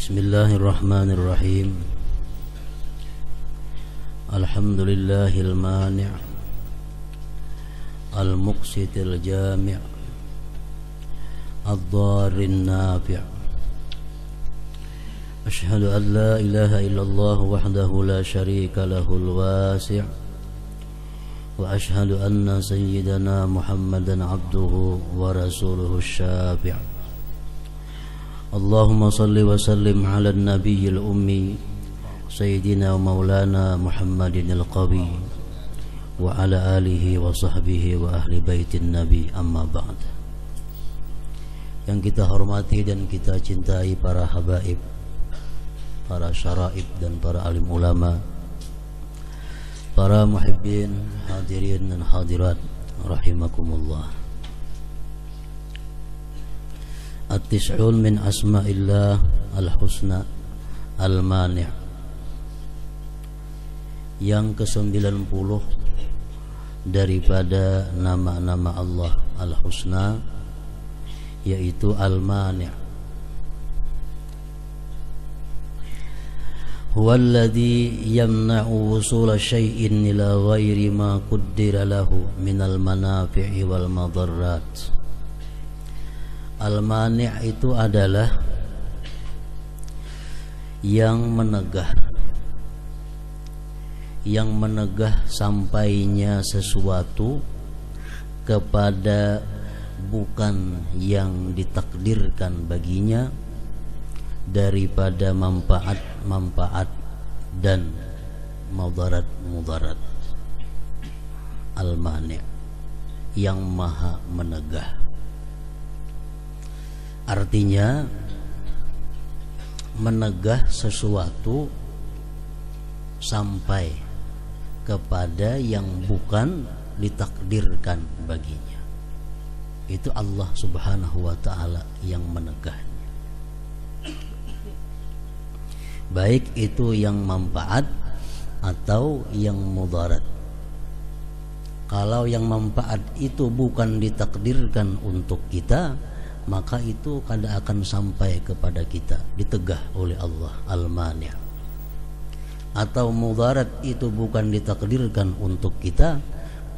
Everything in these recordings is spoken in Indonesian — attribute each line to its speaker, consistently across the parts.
Speaker 1: Bismillahirrahmanirrahim. Alhamdulillahil mani' al-muqsitil jami' ad-dharrin nafi'. Ashhadu an la ilaha illallah wahdahu la syarika lahul wasi' wa ashhadu anna sayyidana Muhammadan abduhu wa rasuluhu syafi'. Allahumma salli wa sallim ala nabiyyil ummi sayyidina wa maulana Muhammadin al-qawi wa ala alihi wa sahbihi wa ahli baitin nabi, amma ba'd. Yang kita hormati dan kita cintai para habaib, para syaraib dan para alim ulama, para muhibbin, hadirin dan hadirat rahimakumullah. At-tis'un min asma'illah al-husna al-mani'. Yang ke-90 daripada nama-nama Allah al-husna, yaitu al-mani'. Huwa alladhi yamna'u wusula syai'in ila ghairi ma quddira lahu minal manafi'i wal madarrat. Al-mani' itu adalah yang menegah sampainya sesuatu kepada bukan yang ditakdirkan baginya daripada manfaat dan mudarat. Al-mani' yang maha menegah. Artinya menegah sesuatu sampai kepada yang bukan ditakdirkan baginya. Itu Allah Subhanahu wa ta'ala yang menegahnya. Baik itu yang manfaat atau yang mudarat. Kalau yang manfaat itu bukan ditakdirkan untuk kita, maka itu kada akan sampai kepada kita, ditegah oleh Allah, al-mani'. Atau mudarat itu bukan ditakdirkan untuk kita,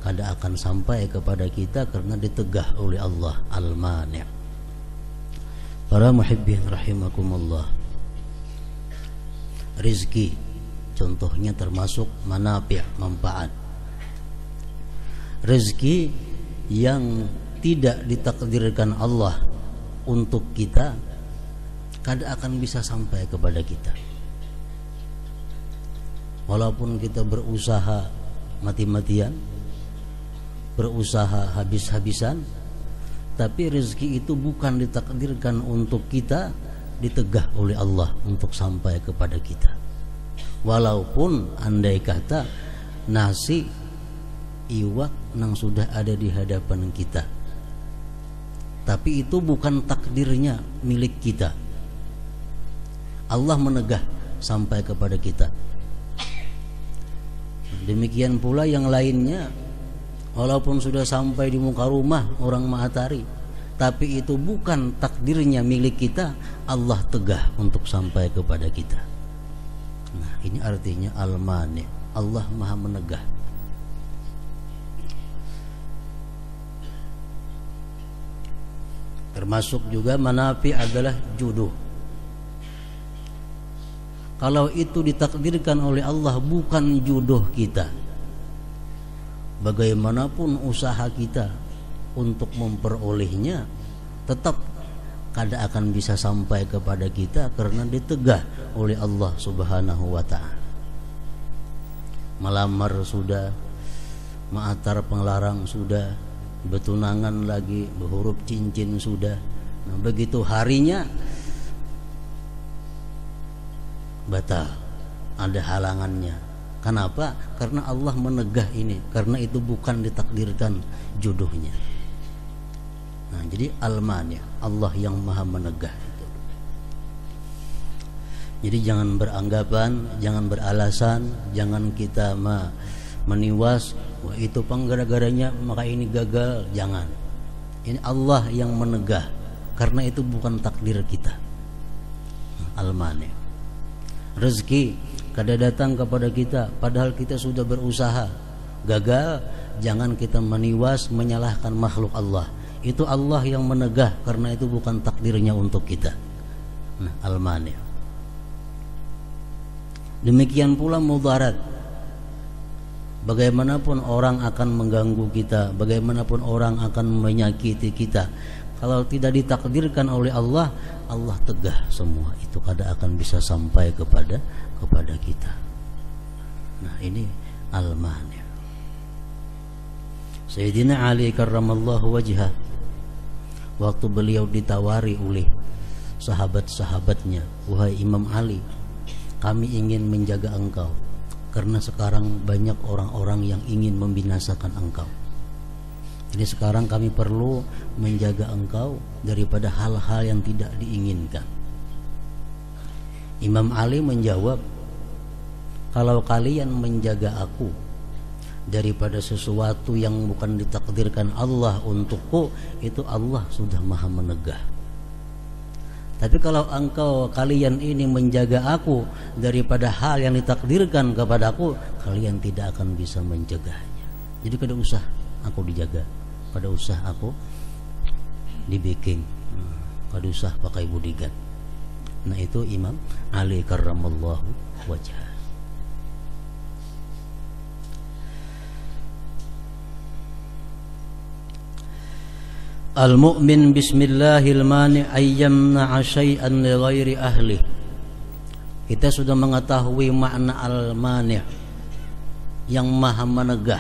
Speaker 1: kada akan sampai kepada kita karena ditegah oleh Allah, al-mani'. Para muhibbin rahimakumullah, rizki contohnya termasuk manafi', manfaat. Rizki yang tidak ditakdirkan Allah untuk kita, kada akan bisa sampai kepada kita. Walaupun kita berusaha mati-matian, berusaha habis-habisan, tapi rezeki itu bukan ditakdirkan untuk kita, ditegah oleh Allah untuk sampai kepada kita. Walaupun andai kata nasi iwak nang sudah ada di hadapan kita, tapi itu bukan takdirnya milik kita. Allah menegah sampai kepada kita. Demikian pula yang lainnya, walaupun sudah sampai di muka rumah orang mahatari, tapi itu bukan takdirnya milik kita, Allah tegah untuk sampai kepada kita. Nah, ini artinya al-mani', Allah maha menegah. Termasuk juga manafi' adalah jodoh. Kalau itu ditakdirkan oleh Allah bukan jodoh kita, bagaimanapun usaha kita untuk memperolehnya, tetap kada akan bisa sampai kepada kita karena ditegah oleh Allah Subhanahu wa ta'ala. Melamar sudah, ma'atar penglarang sudah, betunangan lagi, berhuruf cincin sudah. Nah, begitu harinya batal, ada halangannya. Kenapa? Karena Allah menegah ini, karena itu bukan ditakdirkan jodohnya. Nah, jadi al-mani', Allah yang maha menegah itu. Jadi jangan beranggapan, jangan beralasan, jangan kita meniwas, wah itu penggara-garanya maka ini gagal. Jangan. Ini Allah yang menegah, karena itu bukan takdir kita. Al-mani'. Rezeki kada datang kepada kita padahal kita sudah berusaha, gagal. Jangan kita meniwas menyalahkan makhluk Allah. Itu Allah yang menegah, karena itu bukan takdirnya untuk kita. Nah, al-mani'. Demikian pula mudarat. Bagaimanapun orang akan mengganggu kita, bagaimanapun orang akan menyakiti kita, kalau tidak ditakdirkan oleh Allah, Allah tegah semua. Itu kada akan bisa sampai kepada kita. Nah, ini al-mani'. Sayyidina Ali karramallahu wajhah, waktu beliau ditawari oleh sahabat-sahabatnya, wahai Imam Ali, kami ingin menjaga engkau karena sekarang banyak orang-orang yang ingin membinasakan engkau. Jadi sekarang kami perlu menjaga engkau daripada hal-hal yang tidak diinginkan. Imam Ali menjawab, kalau kalian menjaga aku daripada sesuatu yang bukan ditakdirkan Allah untukku, itu Allah sudah maha menegah. Tapi kalau kalian ini menjaga aku daripada hal yang ditakdirkan kepadaku, kalian tidak akan bisa mencegahnya. Jadi kada usah aku dijaga, kada usah aku dibiking, kada usah pakai bodyguard. Nah, itu Imam Ali karramallahu wajhah. Al-mu'min bismillahil mani' ayyamna'a syai'an li ghairi ahli. Kita sudah mengetahui makna al-mani' yang maha menegah.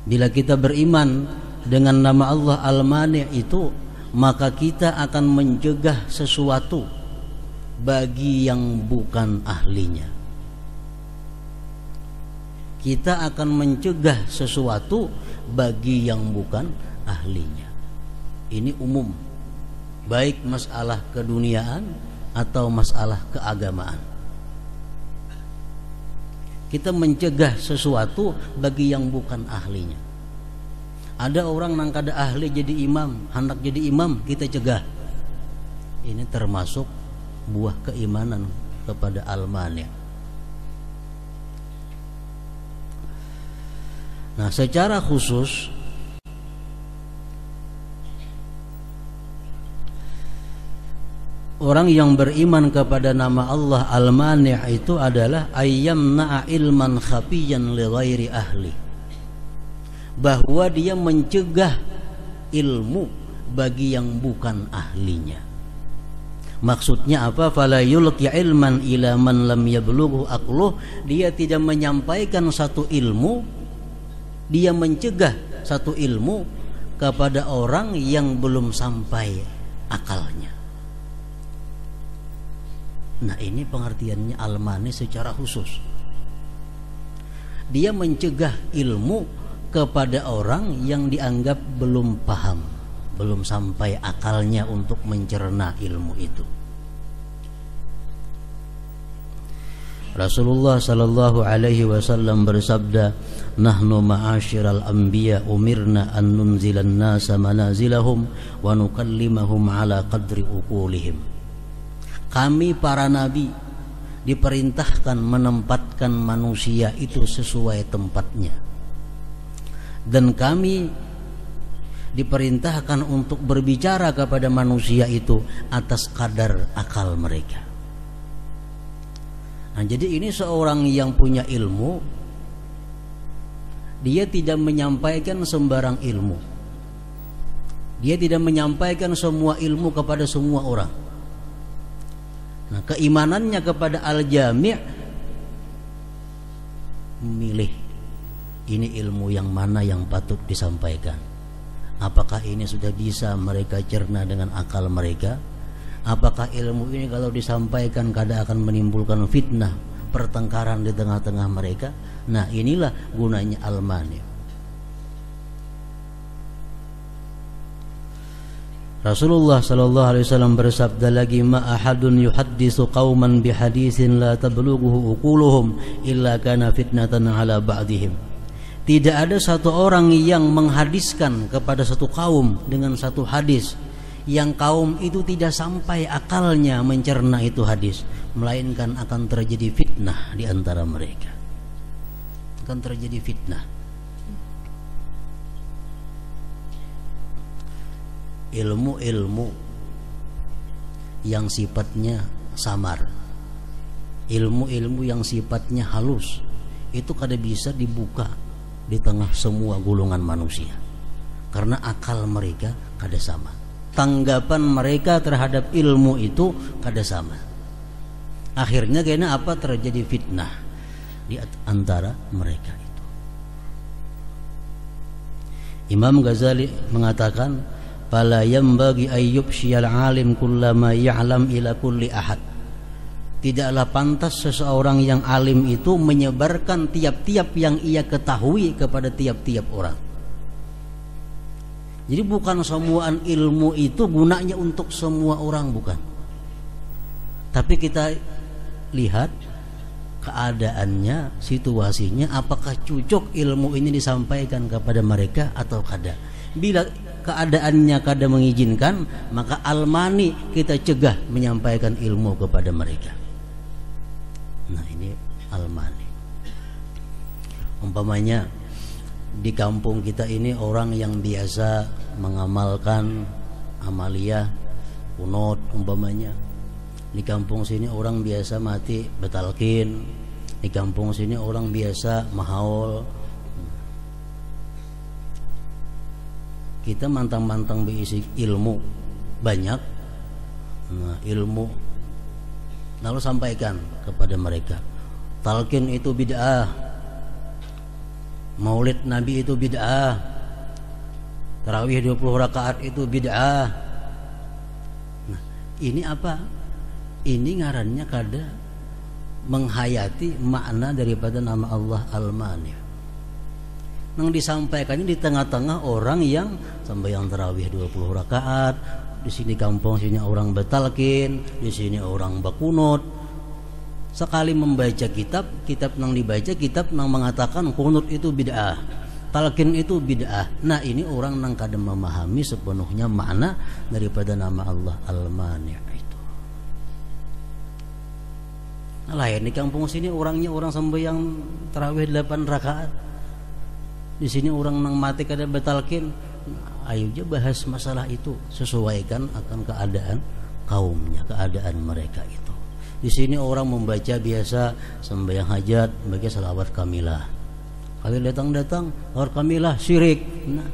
Speaker 1: Bila kita beriman dengan nama Allah al-mani' itu, maka kita akan mencegah sesuatu bagi yang bukan ahlinya. Kita akan mencegah sesuatu bagi yang bukan ahlinya. Ini umum, baik masalah keduniaan atau masalah keagamaan. Kita mencegah sesuatu bagi yang bukan ahlinya. Ada orang yang kada ahli jadi imam, hendak jadi imam, kita cegah. Ini termasuk buah keimanan kepada al-mani'. Nah, secara khusus orang yang beriman kepada nama Allah al-mani' itu adalah ayyamna'a ilman khafiyan li ghairi ahli, bahwa dia mencegah ilmu bagi yang bukan ahlinya. Maksudnya apa? Fala yulqi ilman ila man lam yablughu aqluh. Dia tidak menyampaikan satu ilmu, dia mencegah satu ilmu kepada orang yang belum sampai akalnya. Nah, ini pengertiannya al-mani secara khusus. Dia mencegah ilmu kepada orang yang dianggap belum paham, belum sampai akalnya untuk mencerna ilmu itu. Rasulullah sallallahu alaihi wasallam bersabda, "Nahnu ma'asyiral anbiya umirna an nunzilan nasa manazilahum wa nukallimahum ala qadri uqulihim." Kami para nabi diperintahkan menempatkan manusia itu sesuai tempatnya. Dan kami diperintahkan untuk berbicara kepada manusia itu atas kadar akal mereka. Nah, jadi ini seorang yang punya ilmu, dia tidak menyampaikan sembarang ilmu. Dia tidak menyampaikan semua ilmu kepada semua orang. Nah, keimanannya kepada al-jami' memilih ini ilmu yang mana yang patut disampaikan. Apakah ini sudah bisa mereka cerna dengan akal mereka? Apakah ilmu ini kalau disampaikan kada akan menimbulkan fitnah, pertengkaran di tengah-tengah mereka? Nah, inilah gunanya al-mani'. Rasulullah sallallahu alaihi wasallam bersabda lagi, "Ma ahadun yuhaddisu qauman bihaditsin la tablughu uquluhum illa kana fitnatan ala ba'dihim." Tidak ada satu orang yang menghadiskan kepada satu kaum dengan satu hadis yang kaum itu tidak sampai akalnya mencerna itu hadis, melainkan akan terjadi fitnah di antara mereka. Akan terjadi fitnah. Ilmu-ilmu yang sifatnya samar, ilmu-ilmu yang sifatnya halus, itu kada bisa dibuka di tengah semua golongan manusia, karena akal mereka kada sama, tanggapan mereka terhadap ilmu itu kada sama. Akhirnya kayaknya apa, terjadi fitnah di antara mereka itu. Imam Ghazali mengatakan, fala yambagi ayyub syiyal alim kullama ya'lam ila kulli ahad. Tidaklah pantas seseorang yang alim itu menyebarkan tiap-tiap yang ia ketahui kepada tiap-tiap orang. Jadi bukan semuaan ilmu itu gunanya untuk semua orang, bukan. Tapi kita lihat keadaannya, situasinya, apakah cocok ilmu ini disampaikan kepada mereka atau kada. Bila keadaannya kada mengizinkan, maka almani kita cegah menyampaikan ilmu kepada mereka. Nah, ini almani. Umpamanya di kampung kita ini orang yang biasa mengamalkan amaliyah kunut, umpamanya di kampung sini orang biasa mati betalkin, di kampung sini orang biasa mahaul. Kita mantang-mantang berisi ilmu banyak, nah, ilmu lalu sampaikan kepada mereka, talqin itu bid'ah, maulid Nabi itu bid'ah, tarawih 20 rakaat itu bid'ah. Nah, ini apa? Ini ngarannya kada menghayati makna daripada nama Allah Al-Mani'. Nang disampaikannya di tengah-tengah orang yang sembahyang tarawih 20 rakaat, di sini kampung sini orang betalkin, di sini orang bakunut. Sekali membaca kitab nang dibaca kitab nang mengatakan kunut itu bid'ah, talqin itu bid'ah. Nah, ini orang nang kada memahami sepenuhnya makna daripada nama Allah Al-Mani' itu. Nah, lain di kampung sini orangnya orang sembahyang tarawih 8 rakaat, di sini orang nang mati kada betalkin. Ayo aja bahas masalah itu, sesuaikan akan keadaan kaumnya, keadaan mereka itu. Di sini orang membaca biasa sembahyang hajat, membaca salawat kamilah. Kalau datang-datang salawat kamilah syirik. Nah,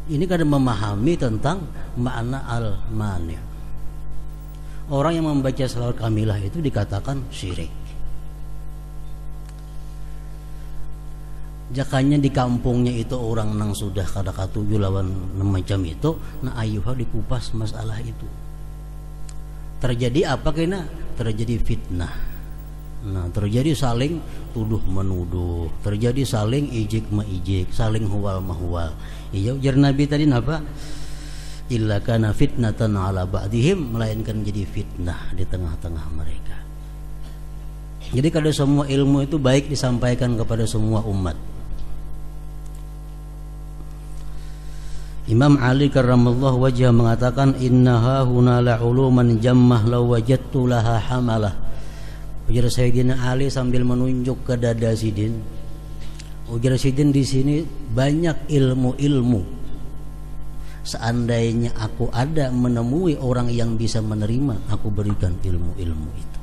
Speaker 1: ini kada memahami tentang makna al-mani'. Orang yang membaca salawat kamilah itu dikatakan syirik. Jakanya di kampungnya itu orang nang sudah kada katuju lawan macam itu, nah ayuha dikupas masalah itu. Terjadi apa kena? Terjadi fitnah. Nah, terjadi saling tuduh menuduh, terjadi saling ijik maijik, saling huwal mahuwal. Iya ujar Nabi tadi apa? Illa kana fitnatan ala ba'dihim, melainkan jadi fitnah di tengah-tengah mereka. Jadi kada semua ilmu itu baik disampaikan kepada semua umat. Imam Ali karramallahu wajhah mengatakan, innaha huna la'uluman jammah law wajadtu laha hamalah. Ujar Sayyidina Ali sambil menunjuk ke dada Sidin. Ujar Sidin, di sini banyak ilmu-ilmu. Seandainya aku ada menemui orang yang bisa menerima, aku berikan ilmu-ilmu itu.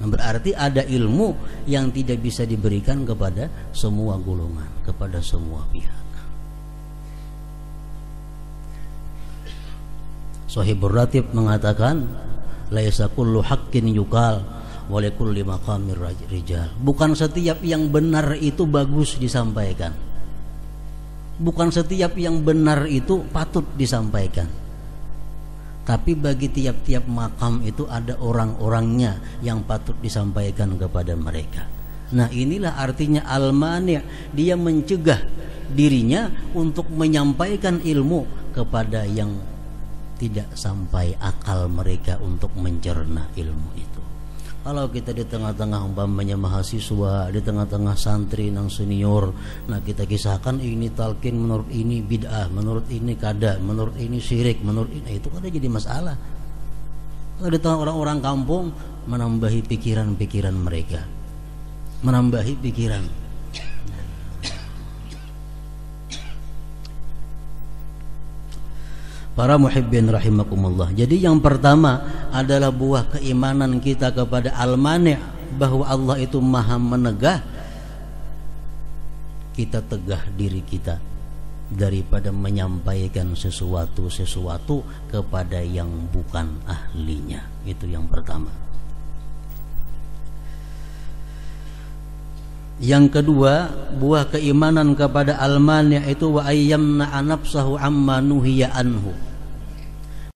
Speaker 1: Nah, berarti ada ilmu yang tidak bisa diberikan kepada semua golongan, kepada semua pihak. Shahibur Ratib mengatakan, laisa kullu haqqin yuqal wa likulli maqamir rijal. Bukan setiap yang benar itu bagus disampaikan. Bukan setiap yang benar itu patut disampaikan. Tapi bagi tiap-tiap makam itu ada orang-orangnya yang patut disampaikan kepada mereka. Nah, inilah artinya al-mani'. Dia mencegah dirinya untuk menyampaikan ilmu kepada yang tidak sampai akal mereka untuk mencerna ilmu itu. Kalau kita di tengah-tengah umpamanya mahasiswa, di tengah-tengah santri nang senior, nah kita kisahkan ini talqin menurut ini bid'ah, menurut ini kada, menurut ini syirik, menurut ini itu kan jadi masalah. Kalau di tengah orang-orang kampung menambahi pikiran-pikiran mereka, menambahi pikiran. Para muhibbin rahimakumullah. Jadi yang pertama adalah buah keimanan kita kepada Al-Mani', bahwa Allah itu maha menegah. Kita tegah diri kita daripada menyampaikan sesuatu kepada yang bukan ahlinya. Itu yang pertama. Yang kedua, buah keimanan kepada Al-Mani' itu wa ayyamna nafsahu amma nuhiya anhu,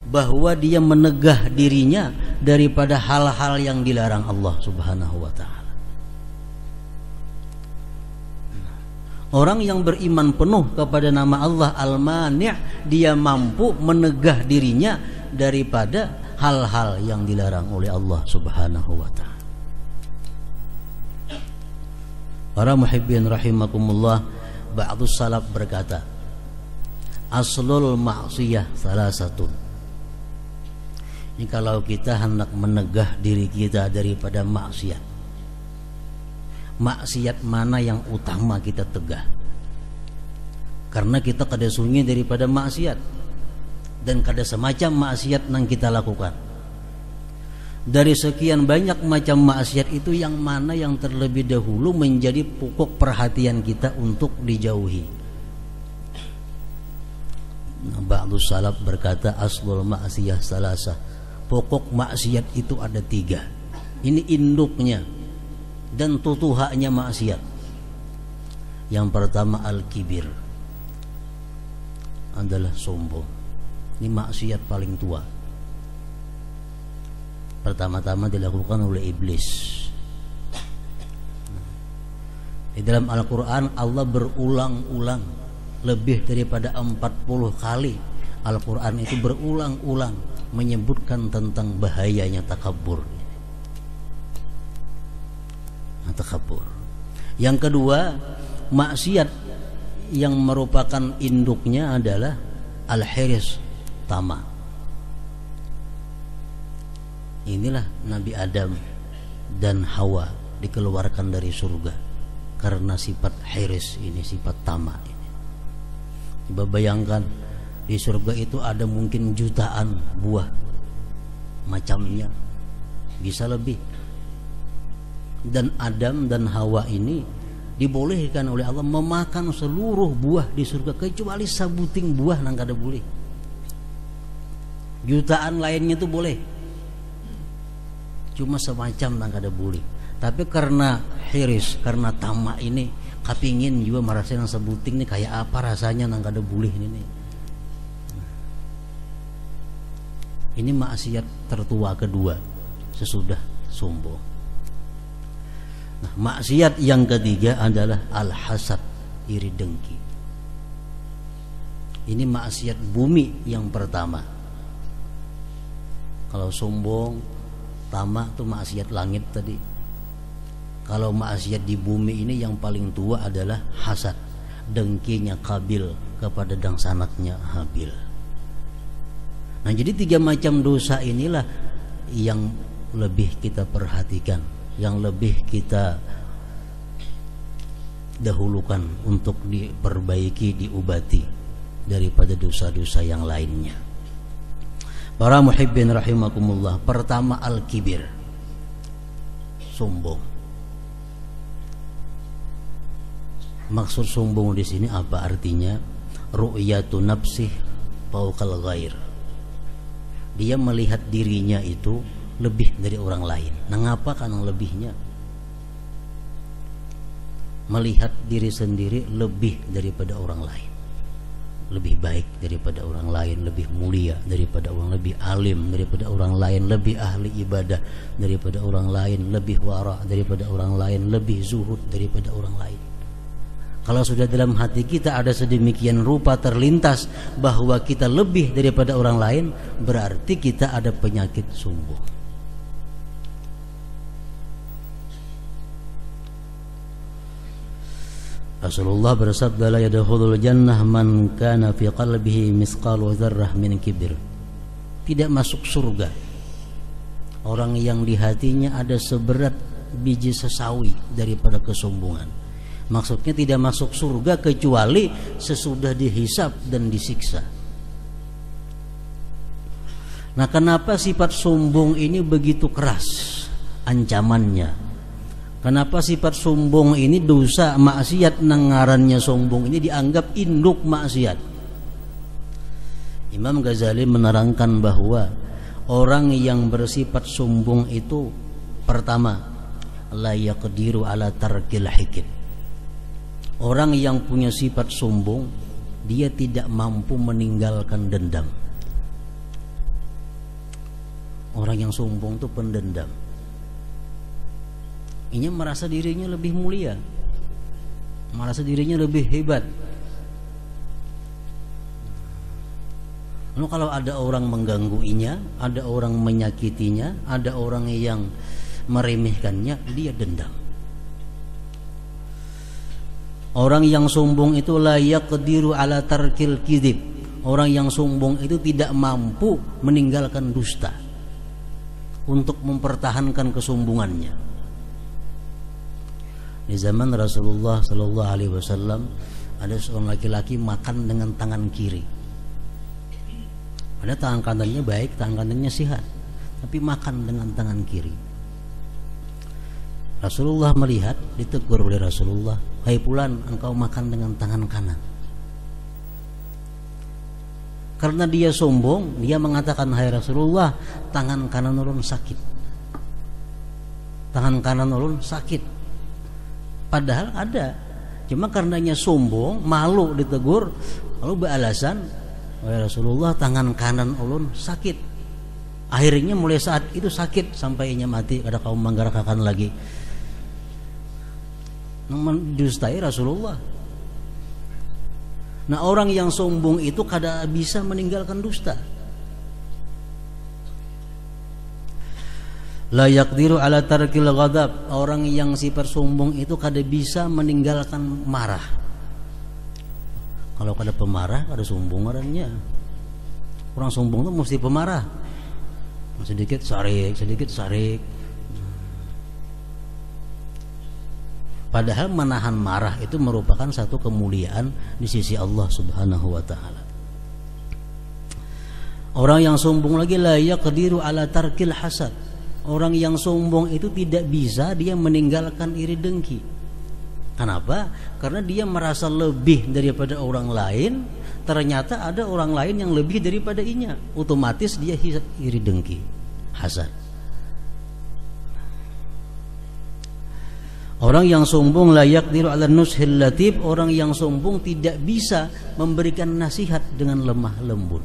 Speaker 1: bahwa dia menegah dirinya daripada hal-hal yang dilarang Allah Subhanahu wa ta'ala. Orang yang beriman penuh kepada nama Allah Al-Mani', dia mampu menegah dirinya daripada hal-hal yang dilarang oleh Allah Subhanahu wa ta'ala. Para muhibbin rahimakumullah, ba'dus salaf berkata, aslul ma'siyah salasatun. Ini kalau kita hendak menegah diri kita daripada maksiat, maksiat mana yang utama kita tegah? Karena kita kada sunyi daripada maksiat, dan kada semacam maksiat yang kita lakukan. Dari sekian banyak macam maksiat itu, yang mana yang terlebih dahulu menjadi pokok perhatian kita untuk dijauhi? Ba'dus salaf berkata, aslul ma'siyah salasah. Pokok maksiat itu ada 3. Ini induknya dan tutuhaknya maksiat. Yang pertama al-kibir, adalah sombong. Ini maksiat paling tua. Pertama-tama dilakukan oleh iblis. Di dalam Al-Quran Allah berulang-ulang, lebih daripada 40 kali Al-Quran itu berulang-ulang menyebutkan tentang bahayanya takabur. Takabur. Yang kedua, maksiat yang merupakan induknya adalah al-hirs, tamak. Inilah Nabi Adam dan Hawa dikeluarkan dari surga karena sifat hirs ini, sifat tamak ini. Coba bayangkan, di surga itu ada mungkin jutaan buah macamnya, bisa lebih. Dan Adam dan Hawa ini dibolehkan oleh Allah memakan seluruh buah di surga kecuali sabuting buah nang kada boleh. Jutaan lainnya itu boleh, cuma semacam nang kada boleh. Tapi karena hiris, karena tamak ini, kapingin juga merasa nang sabuting ini kayak apa rasanya nang kada boleh ini. Ini maksiat tertua kedua sesudah sombong. Nah, maksiat yang ketiga adalah al-hasad, iri dengki. Ini maksiat bumi yang pertama. Kalau sombong, tamak itu maksiat langit tadi. Kalau maksiat di bumi ini yang paling tua adalah hasad, dengkinya Qabil kepada dangsanaknya Habil. Nah, jadi 3 macam dosa inilah yang lebih kita perhatikan, yang lebih kita dahulukan untuk diperbaiki, diobati daripada dosa-dosa yang lainnya. Para muhibbin rahimakumullah, pertama al-kibir, sombong. Maksud sombong di sini apa artinya? Ru'yatu nafsih fawqal ghair. Dia melihat dirinya itu lebih dari orang lain. Nah, ngapa karena lebihnya? Melihat diri sendiri lebih daripada orang lain, lebih baik daripada orang lain, lebih mulia daripada orang, lebih alim daripada orang lain, lebih ahli ibadah daripada orang lain, lebih wara daripada orang lain, lebih zuhud daripada orang lain. Kalau sudah dalam hati kita ada sedemikian rupa terlintas bahwa kita lebih daripada orang lain, berarti kita ada penyakit sombong. Rasulullah bersabda, la yadkhulul jannah man kana fi qalbihi mithqalu dzarrah min kibir. Tidak masuk surga orang yang di hatinya ada seberat biji sesawi daripada kesombongan. Maksudnya tidak masuk surga kecuali sesudah dihisab dan disiksa. Nah, kenapa sifat sombong ini begitu keras ancamannya? Kenapa sifat sombong ini, dosa maksiat nangarannya sombong ini dianggap induk maksiat? Imam Ghazali menerangkan bahwa orang yang bersifat sombong itu, pertama, la yaqdiru ala tarkil hikid. Orang yang punya sifat sombong, dia tidak mampu meninggalkan dendam. Orang yang sombong itu pendendam. Ini merasa dirinya lebih mulia, merasa dirinya lebih hebat. Lalu kalau ada orang menggangguinya, ada orang menyakitinya, ada orang yang meremehkannya, dia dendam. Orang yang sombong itu la yaqdiru ala tarkil kidib. Orang yang sombong itu tidak mampu meninggalkan dusta untuk mempertahankan kesombongannya. Di zaman Rasulullah Sallallahu Alaihi Wasallam ada seorang laki-laki makan dengan tangan kiri. Ada tangan kanannya baik, tangan kanannya sehat, tapi makan dengan tangan kiri. Rasulullah melihat, ditegur oleh Rasulullah, "Hai fulan, engkau makan dengan tangan kanan." Karena dia sombong, dia mengatakan, "Hai Rasulullah, tangan kanan ulun sakit. Tangan kanan ulun sakit." Padahal ada, cuma karenanya sombong, malu ditegur, lalu beralasan, "Wahai Rasulullah, tangan kanan ulun sakit." Akhirnya mulai saat itu sakit sampai ia mati, kada kaum manggarakakan lagi. Mendustai Rasulullah. Nah, orang yang sombong itu kada bisa meninggalkan dusta. La yaqdiru ala tarkil ghadab. Orang yang sifat sombong itu kada bisa meninggalkan marah. Kalau kada pemarah, kada sombong orangnya. Orang sombong itu mesti pemarah. Sedikit sarik, sedikit sarik. Padahal menahan marah itu merupakan satu kemuliaan di sisi Allah Subhanahu wa taala. Orang yang sombong lagi la yaqdiru ala tarkil hasad. Orang yang sombong itu tidak bisa dia meninggalkan iri dengki. Kenapa? Karena dia merasa lebih daripada orang lain. Ternyata ada orang lain yang lebih daripada inya. Otomatis dia iri dengki, hasad. Orang yang sombong la yaqdiru ala nushil latif. Orang yang sombong tidak bisa memberikan nasihat dengan lemah lembut,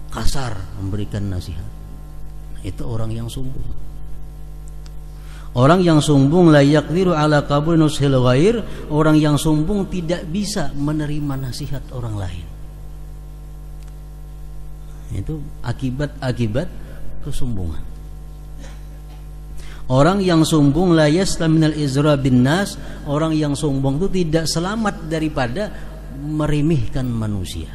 Speaker 1: kasar memberikan nasihat. Itu orang yang sombong. Orang yang sombong la yaqdiru ala qabul nushil ghair. Orang yang sombong tidak bisa menerima nasihat orang lain. Itu akibat kesombongan. Orang yang sombong la yaslam minal izra bin nas. Orang yang sombong itu tidak selamat daripada meremehkan manusia,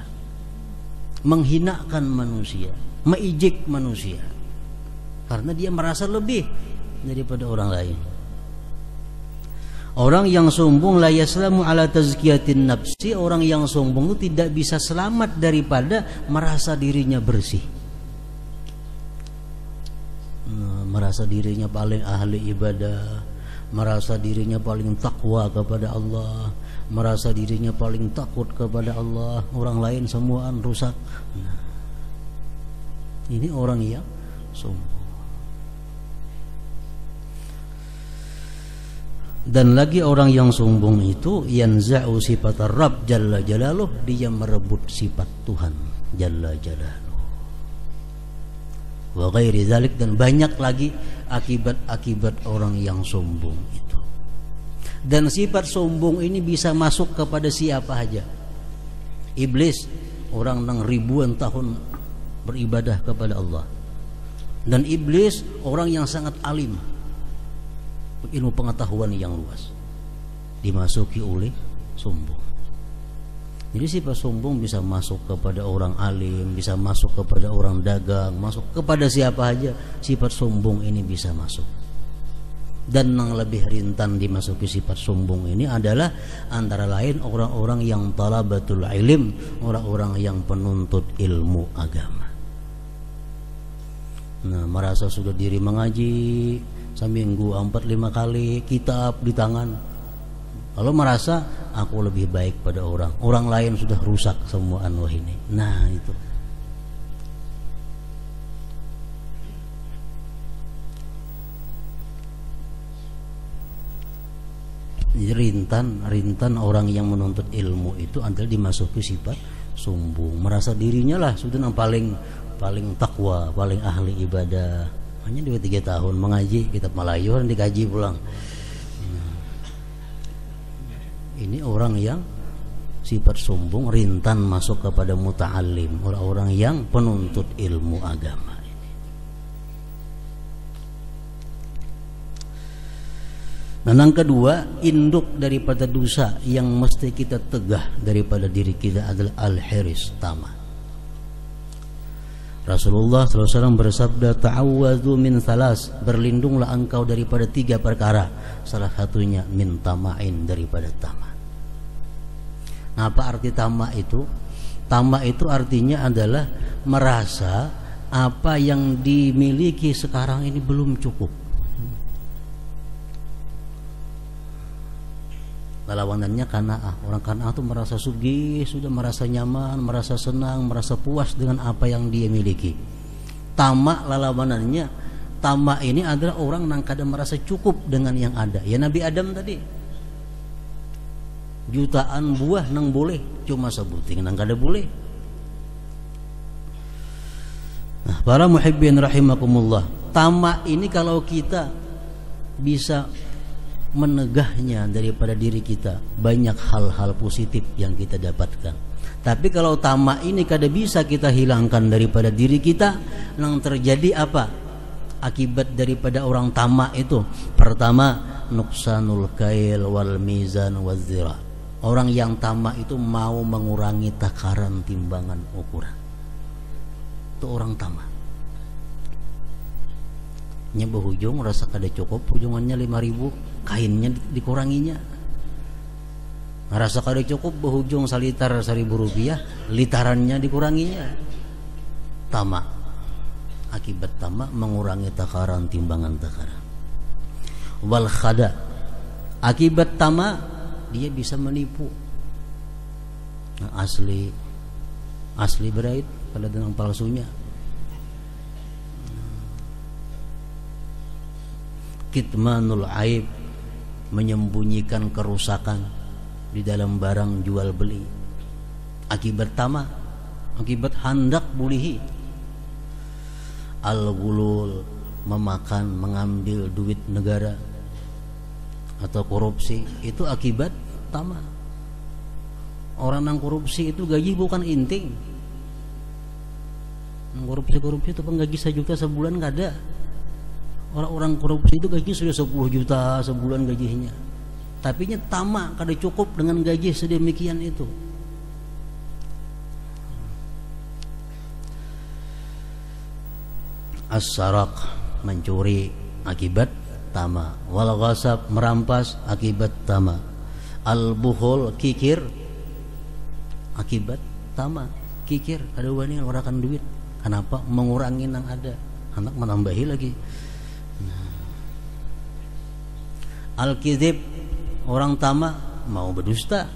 Speaker 1: menghinakan manusia, mengejek manusia, karena dia merasa lebih daripada orang lain. Orang yang sombong la yaslamu ala tazkiyatin nafsi. Orang yang sombong itu tidak bisa selamat daripada merasa dirinya bersih, merasa dirinya paling ahli ibadah, merasa dirinya paling takwa kepada Allah, merasa dirinya paling takut kepada Allah. Orang lain semuaan rusak. Nah, ini orang yang sombong. Dan lagi orang yang sombong itu yanza'u sifat Rabb jalla jalaluh. Dia merebut sifat Tuhan jalla jalaluh. Wa ghairi dzalik, dan banyak lagi akibat-akibat orang yang sombong itu. Dan sifat sombong ini bisa masuk kepada siapa saja. Iblis, orang yang ribuan tahun beribadah kepada Allah. Dan iblis orang yang sangat alim. ilmu pengetahuan yang luas, dimasuki oleh sombong. Jadi sifat sombong bisa masuk kepada orang alim, bisa masuk kepada orang dagang, masuk kepada siapa aja. Sifat sombong ini bisa masuk. Dan yang lebih rintan dimasuki sifat sombong ini adalah antara lain orang-orang yang talabatul ilm, orang-orang yang penuntut ilmu agama. Nah, merasa sudah diri mengaji seminggu 4-5 kali, kitab di tangan, lalu merasa aku lebih baik pada orang lain sudah rusak semua anwah ini. Nah, itu rintan orang yang menuntut ilmu itu adalah dimasuki sifat sombong, merasa dirinya lah sudah yang paling takwa, paling ahli ibadah. Hanya 2-3 tahun mengaji kitab Melayu dan dikaji pulang. Ini orang yang sifat sombong, rintan masuk kepada muta'alim, orang-orang yang penuntut ilmu agama. Nah, yang kedua, induk daripada dosa yang mesti kita tegah daripada diri kita adalah al-hirs, tamak. Rasulullah SAW bersabda, ta'awwadhu min thalas, berlindunglah engkau daripada 3 perkara, salah satunya min tama'in, daripada tamak. Nah, apa arti tamak itu? Tamak itu artinya adalah merasa apa yang dimiliki sekarang ini belum cukup. Lawanannya kana'ah. Orang kana'ah itu merasa sugih, sudah merasa nyaman, merasa senang, merasa puas dengan apa yang dia miliki. Tamak lawanannya, tamak ini adalah orang yang kadang merasa cukup dengan yang ada. Ya Nabi Adam tadi, jutaan buah nang boleh, cuma sebuting nang kada boleh. Nah, para muhibbin rahimakumullah, tamak ini kalau kita bisa menegahnya daripada diri kita, banyak hal-hal positif yang kita dapatkan. Tapi kalau tamak ini kada bisa kita hilangkan daripada diri kita, yang terjadi apa? Akibat daripada orang tamak itu, pertama, nuksanul kail wal mizan wazira. Orang yang tamak itu mau mengurangi takaran, timbangan, ukuran. Itu orang tamak. Nya berhujung rasa kada cukup, hujungannya 5.000, kainnya dikuranginya. Rasa kada cukup, berhujung salitar 1.000 rupiah, litarannya dikuranginya. Tamak. Akibat tamak mengurangi takaran, timbangan takaran. Wal khada. Akibat tamak dia bisa menipu. Nah, asli berait pada dengan palsunya. Kitmanul aib, menyembunyikan kerusakan di dalam barang jual beli. Akibat tamak, akibat handak bulihi. Al-ghulul, memakan, mengambil duit negara atau korupsi, itu akibat tamak. Orang yang korupsi itu gaji bukan inting. Korupsi itu penggaji 1 juta sebulan gak ada. Orang-orang korupsi itu gaji sudah 10 juta sebulan gajinya. Tapi nya tamak kada cukup dengan gaji sedemikian itu. As-saraq, mencuri, akibat tamak. Wal ghasab, merampas, akibat tamak. Al-buhul, kikir, akibat tamak. Kikir, kada wani ngurakan duit. Kenapa? Mengurangi yang ada, anak menambahi lagi. Al-kizib, orang tamak mau berdusta,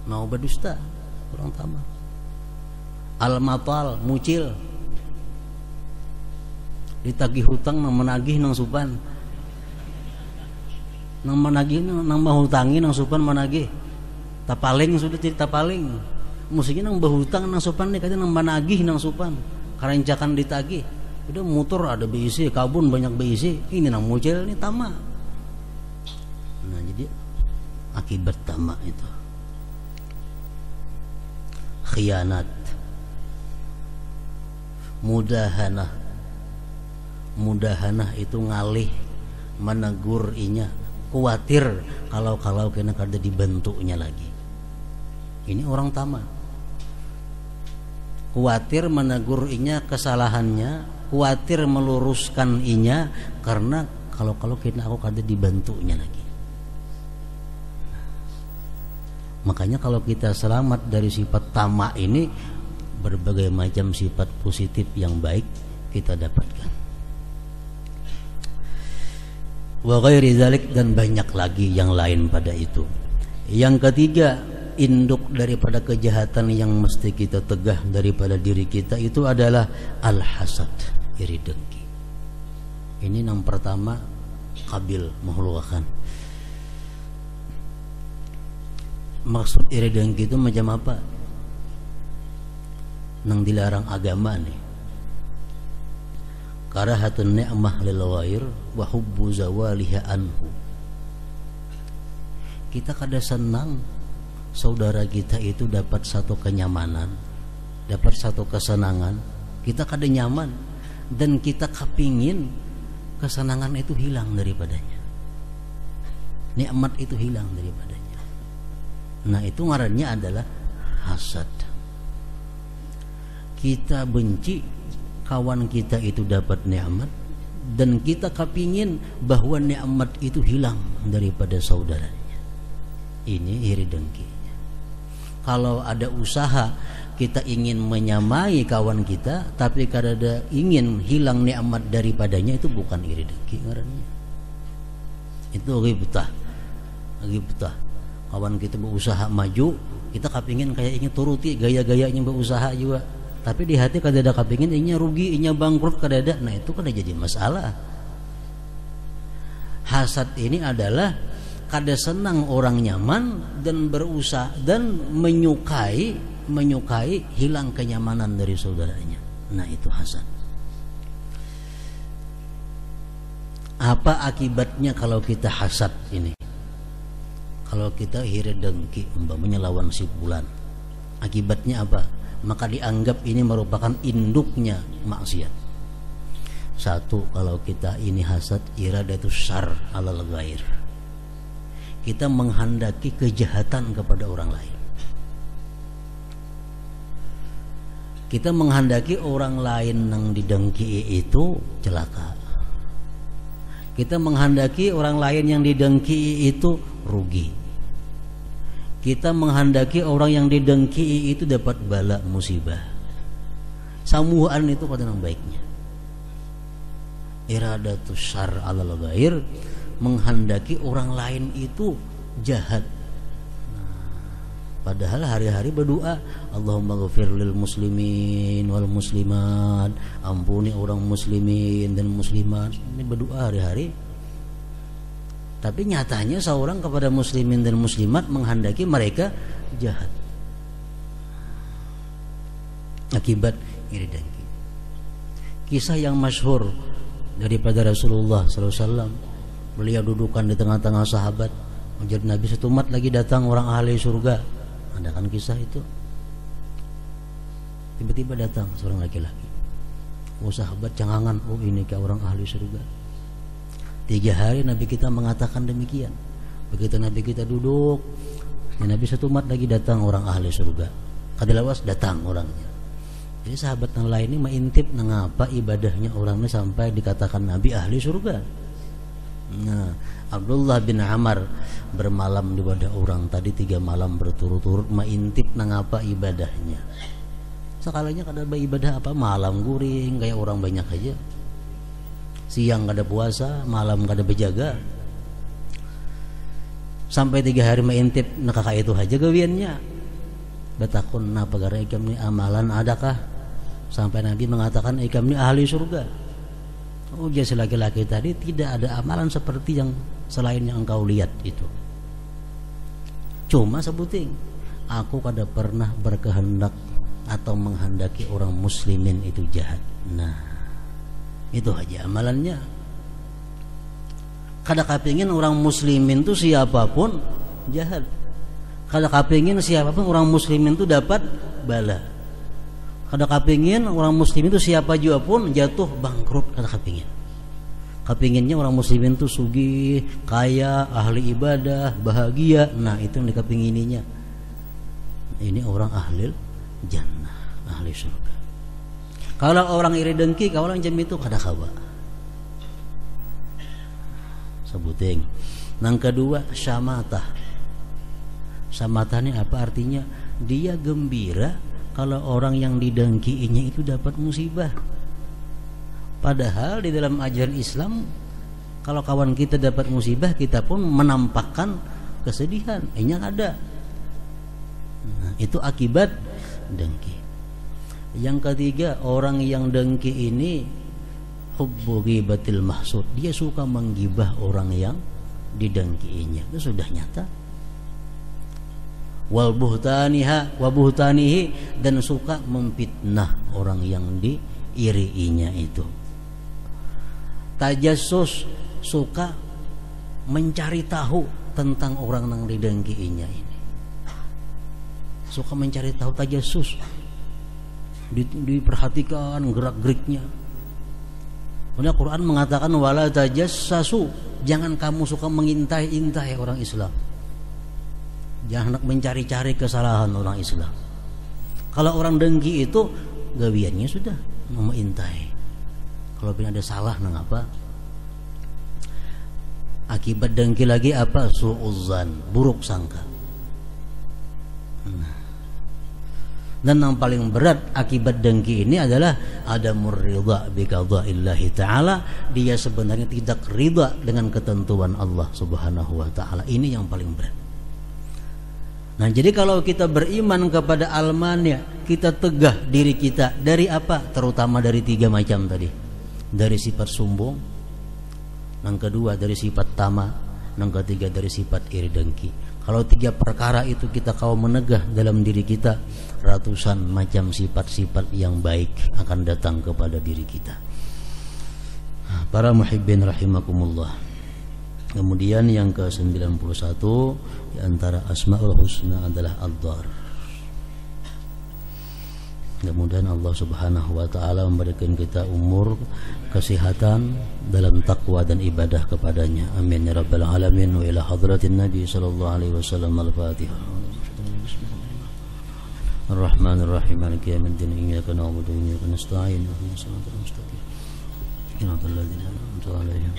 Speaker 1: orang tamak. Al-matal, mucil, ditagih hutang nang menagih nang supan, nang menagih nang mahutangi nang supan menagih. Tapaling sudah jadi tapaling, musiknya nang bahutang nang supan nih, katanya nang menagih nang supan, karencakan ditagih. Udah motor ada BIC, kabun banyak BIC, ini nang mucil, ini tamak. Nah, jadi akibat tamak itu khianat, mudahanah itu ngalih menegur inya, khawatir kalau kena kada dibantunya lagi. Ini orang tamak. Khawatir menegur inya kesalahannya, khawatir meluruskan inya, karena kalau kena aku kada dibantunya lagi. Makanya kalau kita selamat dari sifat tamak ini, berbagai macam sifat positif yang baik kita dapatkan. Wa ghairi dzalik, dan banyak lagi yang lain pada itu. Yang ketiga, induk daripada kejahatan yang mesti kita tegah daripada diri kita itu adalah al-hasad, iri dengki. Ini yang pertama, Qabil menghulukan. Maksud iri dengki itu macam apa? Nang dilarang agama nih. Karahatun ni'mah lil ghair wa hubbu zawaliha anhu. Kita kada senang saudara kita itu dapat satu kenyamanan, dapat satu kesenangan, kita kada nyaman, dan kita kepingin kesenangan itu hilang daripadanya, nikmat itu hilang daripadanya. Nah, itu ngarannya adalah hasad. Kita benci kawan kita itu dapat nikmat, dan kita kepingin bahwa nikmat itu hilang daripada saudaranya. Ini iri dengki. Kalau ada usaha kita ingin menyamai kawan kita, tapi kada ingin hilang nikmat daripadanya, itu bukan iri dengki ngarannya. Itu ghibtah. Ghibtah. Kawan kita berusaha maju, kita kepingin kayak ingin turuti gaya-gayanya berusaha juga, tapi di hati kada ada kepingin inya rugi, inya bangkrut, kada ada. Nah, itu kada jadi masalah. Hasad ini adalah kada senang orang nyaman dan berusaha dan menyukai hilang kenyamanan dari saudaranya. Nah, itu hasad. Apa akibatnya kalau kita hasad ini? Kalau kita iri dengki, umpamanya lawan si fulan, akibatnya apa? Maka dianggap ini merupakan induknya maksiat. Satu, kalau kita ini hasad, iradatu syarr alal ghair. Kita menghendaki kejahatan kepada orang lain. Kita menghendaki orang lain yang didengki itu celaka. Kita menghendaki orang lain yang didengki itu rugi. Kita menghendaki orang yang didengki itu dapat bala musibah. Samuan itu pada yang baiknya. Iradatu syarr alal ghair, menghendaki orang lain itu jahat. Padahal hari-hari berdoa, Allahumma ghafir lil muslimin wal muslimat, ampuni orang muslimin dan muslimat. Ini berdoa hari-hari. Tapi nyatanya seorang kepada muslimin dan muslimat menghendaki mereka jahat. Akibat iri dengki. Kisah yang masyhur daripada Rasulullah SAW. Beliau dudukan di tengah-tengah sahabat, menjadi Nabi satu umat lagi datang orang ahli surga. Ada kan kisah itu? Tiba-tiba datang seorang laki-laki. Oh, sahabat cengangan, oh ini ke orang ahli surga. 3 hari Nabi kita mengatakan demikian. Begitu Nabi kita duduk, Nabi satu umat lagi datang orang ahli surga. Kadilawas datang orangnya. Jadi sahabat yang lain ini mengintip mengapa ibadahnya orangnya sampai dikatakan Nabi ahli surga. Nah, Abdullah bin Amr bermalam di wadah orang tadi 3 malam berturut-turut mengintip mengapa ibadahnya. Sekalinya kada ibadah apa, malam guring kayak orang banyak aja. Siang kada puasa, malam kada berjaga. Sampai 3 hari mengintip nakaka itu aja gawiannya. Batakun napa gara ikam ni amalan adakah? Sampai Nabi mengatakan ikam ni ahli surga. Oh, dia laki-laki tadi tidak ada amalan seperti yang selain yang engkau lihat itu. Cuma sebuting, aku kada pernah berkehendak atau menghendaki orang muslimin itu jahat. Nah, itu aja amalannya. Kada kepingin orang muslimin itu siapapun jahat. Kada kepingin siapapun orang muslimin itu dapat bala. Kada kepingin orang muslim itu siapa juga pun jatuh bangkrut, kada kepingin. Kepinginnya orang muslimin tuh sugih, kaya, ahli ibadah, bahagia. Nah, itu yang dikepingininya. Ini orang ahli jannah, ahli surga. Kalau orang iri dengki, kalau orang jam itu kada kawa. Sebuting. Yang kedua, syamatah. Syamatah ini apa artinya? Dia gembira kalau orang yang didengkiinya itu dapat musibah. Padahal di dalam ajaran Islam, kalau kawan kita dapat musibah, kita pun menampakkan kesedihan. Ini ada. Nah, itu akibat dengki. Yang ketiga, orang yang dengki ini hubbu ghibatil mahsud. Dia suka menggibah orang yang didengkiinya. Itu sudah nyata. Wal buhtaniha wa buhtanihi, dan suka memfitnah orang yang diiriinya itu. Tajassus, suka mencari tahu tentang orang yang didengkiinya ini. Suka mencari tahu, tajassus. Diperhatikan gerak-geriknya. Karena Quran mengatakan wala tajassasu, jangan kamu suka mengintai-intai orang Islam. Jangan mencari-cari kesalahan orang Islam. Kalau orang dengki itu gawiannya sudah mengintai. Kalau ada salah nang apa? Akibat dengki lagi apa? Su'uzzan, buruk sangka. Dan yang paling berat akibat dengki ini adalah adamur ridha bi qadaillahi ta'ala. Dia sebenarnya tidak ridha dengan ketentuan Allah Subhanahu wa taala. Ini yang paling berat. Nah, jadi kalau kita beriman kepada Al-Mani', kita tegah diri kita dari apa? Terutama dari 3 macam tadi. Dari sifat sombong, yang kedua dari sifat tamak, yang ketiga dari sifat iri dengki. Kalau 3 perkara itu kita kau menegah dalam diri kita, ratusan macam sifat-sifat yang baik akan datang kepada diri kita. Para muhibbin rahimakumullah. Kemudian yang ke-91 di antara Asmaul Husna adalah Ad-Dar. Mudah-mudahan Allah Subhanahu wa taala memberikan kita umur, kesehatan dalam takwa dan ibadah kepadanya. Amin ya rabbal alamin. Wa ila hadratin Nabi sallallahu alaihi wasallam. Al-Fatihah. Ar-Rahmanir Rahim. Maliki yaumiddin. Iyyaka na'budu wa iyyaka nasta'in. Ihdinas siratal mustaqim. Shiratal ladzina an'amta 'alaihim.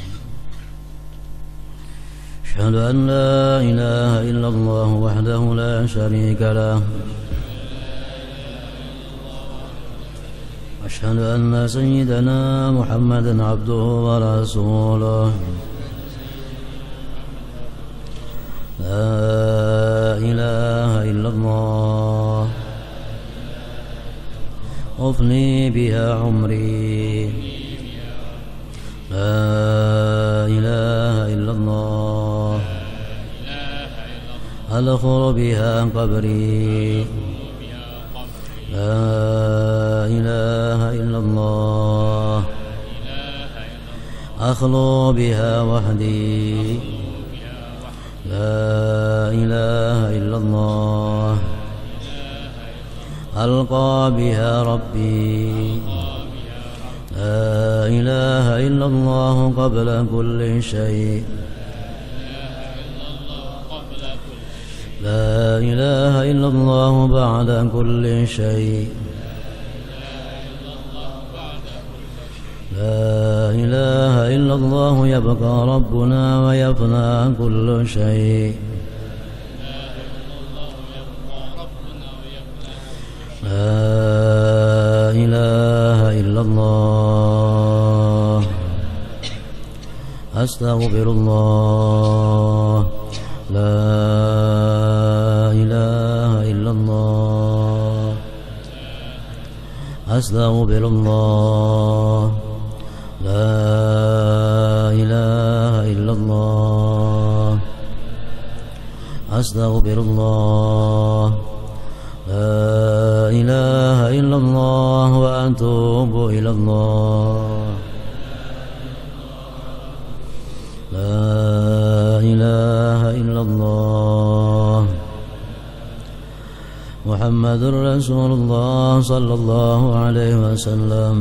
Speaker 1: Asyhadu an la ilaha illallah wahdahu la syarika lah. أشهد أن سيدنا محمدا عبده ورسوله لا إله إلا الله أفني بها عمري لا إله إلا الله أدخل بها قبري لا إله إلا الله أخلو بها وحدي لا إله إلا الله ألقى بها ربي لا إله إلا الله قبل كل شيء لا إله إلا الله بعد كل شيء لا إله إلا الله يبقى ربنا ويفنى كل شيء لا إله إلا الله أستغفر الله لا إله إلا الله أستغفر الله لا إله إلا الله أستغفر الله لا إله إلا الله وأتوب إلى الله لا إله إلا الله محمد رسول الله صلى الله عليه وسلم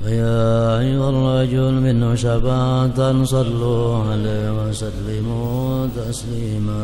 Speaker 1: ويا أيها الرجل منه شفاعة صلوا عليه وسلموا تسليما